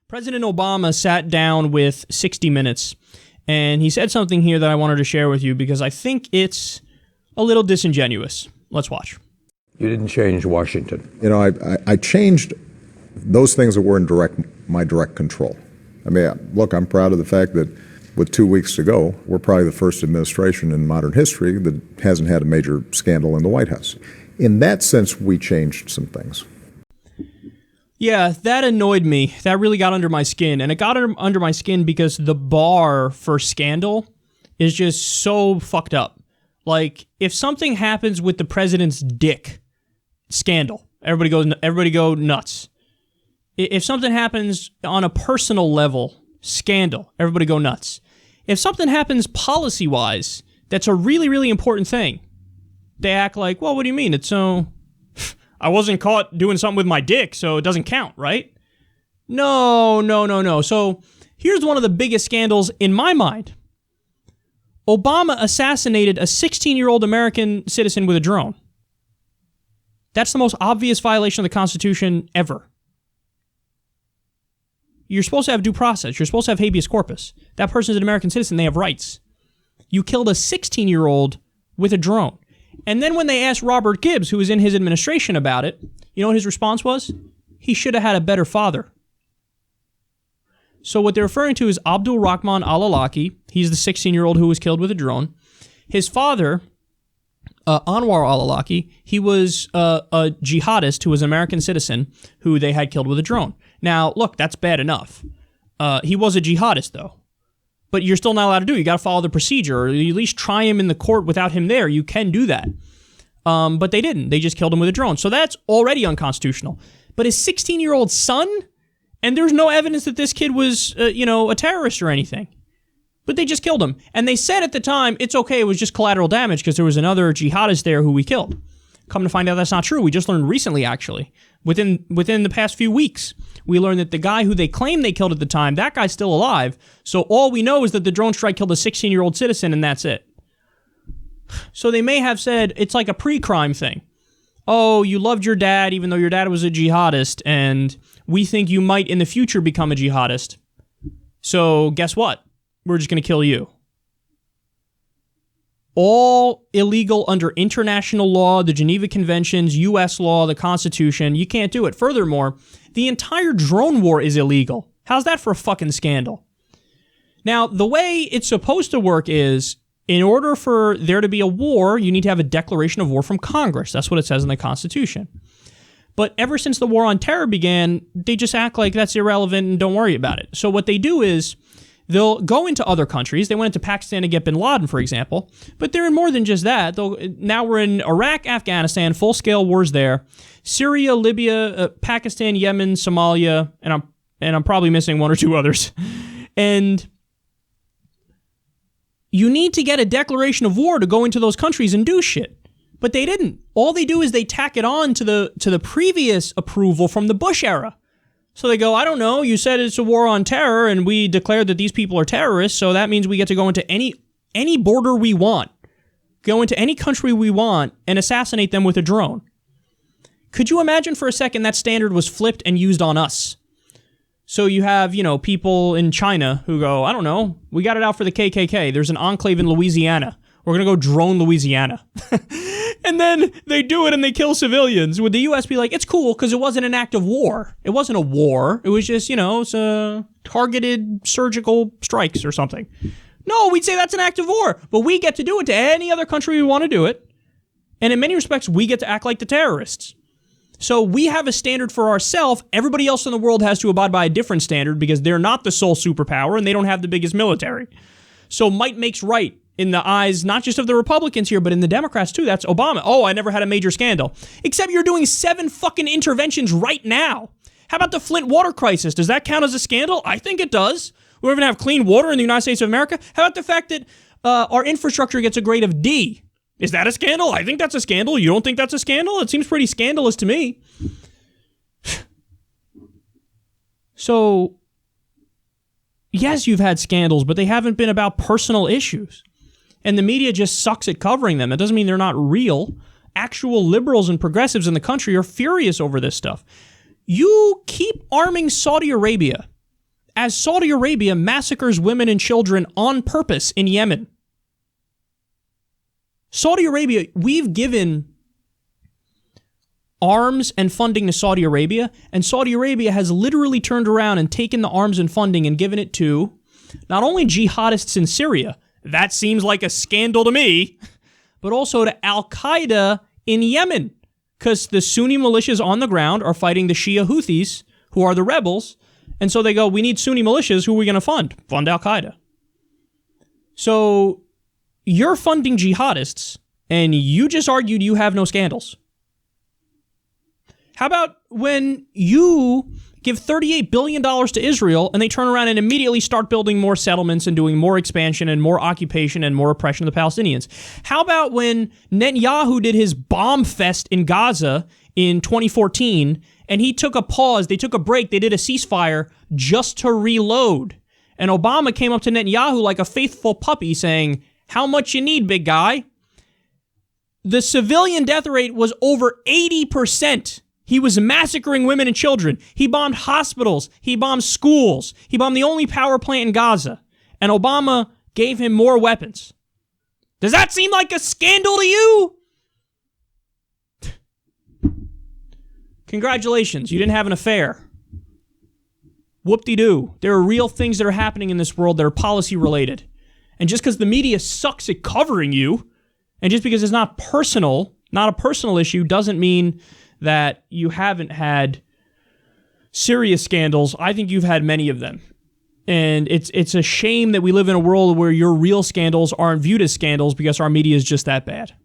President Obama sat down with 60 Minutes, and he said something here that I wanted to share with you because I think it's a little disingenuous. Let's watch. You didn't change Washington. You know, I changed those things that were in my direct control. I mean, look, I'm proud of the fact that with 2 weeks to go, we're probably the first administration in modern history that hasn't had a major scandal in the White House. In that sense, we changed some things. Yeah, that annoyed me. That really got under my skin. And it got under my skin because the bar for scandal is just so fucked up. Like, if something happens with the president's dick, scandal. Everybody go nuts. If something happens on a personal level, scandal. Everybody go nuts. If something happens policy-wise, that's a really, really important thing. They act like, well, what do you mean? It's so... I wasn't caught doing something with my dick, so it doesn't count, right? No. So here's one of the biggest scandals in my mind. Obama assassinated a 16-year-old American citizen with a drone. That's the most obvious violation of the Constitution ever. You're supposed to have due process. You're supposed to have habeas corpus. That person's an American citizen. They have rights. You killed a 16-year-old with a drone. And then when they asked Robert Gibbs, who was in his administration, about it, you know what his response was? He should have had a better father. So what they're referring to is Abdul Rahman al-Awlaki. He's the 16-year-old who was killed with a drone. His father, Anwar al-Awlaki, he was a jihadist who was an American citizen who they had killed with a drone. Now, look, that's bad enough. He was a jihadist, though. But you're still not allowed to do it. You got to follow the procedure, or you at least try him in the court without him there. You can do that. But they didn't. They just killed him with a drone. So that's already unconstitutional. But his 16-year-old son, and there's no evidence that this kid was, a terrorist or anything. But they just killed him. And they said at the time, it's okay, it was just collateral damage because there was another jihadist there who we killed. Come to find out that's not true. We just learned recently, actually. Within the past few weeks, we learned that the guy who they claimed they killed at the time, that guy's still alive. So all we know is that the drone strike killed a 16-year-old citizen, and that's it. So they may have said it's like a pre-crime thing. Oh, you loved your dad even though your dad was a jihadist, and we think you might in the future become a jihadist. So guess what? We're just going to kill you. All illegal under international law, the Geneva Conventions, U.S. law, the Constitution. You can't do it. Furthermore, the entire drone war is illegal. How's that for a fucking scandal? Now, the way it's supposed to work is, in order for there to be a war, you need to have a declaration of war from Congress. That's what it says in the Constitution. But ever since the war on terror began, they just act like that's irrelevant and don't worry about it. So what they do is, they'll go into other countries. They went into Pakistan to get bin Laden, for example. But they're in more than just that. Now we're in Iraq, Afghanistan, full-scale wars there. Syria, Libya, Pakistan, Yemen, Somalia, and I'm probably missing one or two others. And you need to get a declaration of war to go into those countries and do shit. But they didn't. All they do is they tack it on to the previous approval from the Bush era. So they go, I don't know, you said it's a war on terror and we declared that these people are terrorists, so that means we get to go into any border we want, go into any country we want and assassinate them with a drone. Could you imagine for a second that standard was flipped and used on us? So you have, people in China who go, I don't know, we got it out for the KKK. There's an enclave in Louisiana. We're going to go drone Louisiana. And then they do it and they kill civilians. Would the U.S. be like, it's cool because it wasn't an act of war. It wasn't a war. It was just, it's a targeted surgical strikes or something. No, we'd say that's an act of war. But we get to do it to any other country we want to do it. And in many respects, we get to act like the terrorists. So we have a standard for ourselves. Everybody else in the world has to abide by a different standard because they're not the sole superpower and they don't have the biggest military. So might makes right. In the eyes, not just of the Republicans here, but in the Democrats too. That's Obama. Oh, I never had a major scandal. Except you're doing 7 fucking interventions right now. How about the Flint water crisis? Does that count as a scandal? I think it does. We're going to have clean water in the United States of America. How about the fact that our infrastructure gets a grade of D? Is that a scandal? I think that's a scandal. You don't think that's a scandal? It seems pretty scandalous to me. So, yes, you've had scandals, but they haven't been about personal issues. And the media just sucks at covering them. That doesn't mean they're not real. Actual liberals and progressives in the country are furious over this stuff. You keep arming Saudi Arabia as Saudi Arabia massacres women and children on purpose in Yemen. Saudi Arabia, we've given arms and funding to Saudi Arabia, and Saudi Arabia has literally turned around and taken the arms and funding and given it to not only jihadists in Syria, that seems like a scandal to me, but also to Al-Qaeda in Yemen, because the Sunni militias on the ground are fighting the Shia Houthis, who are the rebels, and so they go, we need Sunni militias, who are we going to fund? Fund Al-Qaeda. So you're funding jihadists, and you just argued you have no scandals. How about when you give $38 billion to Israel and they turn around and immediately start building more settlements and doing more expansion and more occupation and more oppression of the Palestinians? How about when Netanyahu did his bomb fest in Gaza in 2014 and he took a pause, they took a break, they did a ceasefire just to reload? And Obama came up to Netanyahu like a faithful puppy saying, how much you need, big guy? The civilian death rate was over 80%. He was massacring women and children. He bombed hospitals. He bombed schools. He bombed the only power plant in Gaza. And Obama gave him more weapons. Does that seem like a scandal to you? Congratulations, you didn't have an affair. Whoop-de-doo. There are real things that are happening in this world that are policy related. And just because the media sucks at covering you, and just because it's not a personal issue, doesn't mean that you haven't had serious scandals. I think you've had many of them. And it's a shame that we live in a world where your real scandals aren't viewed as scandals because our media is just that bad.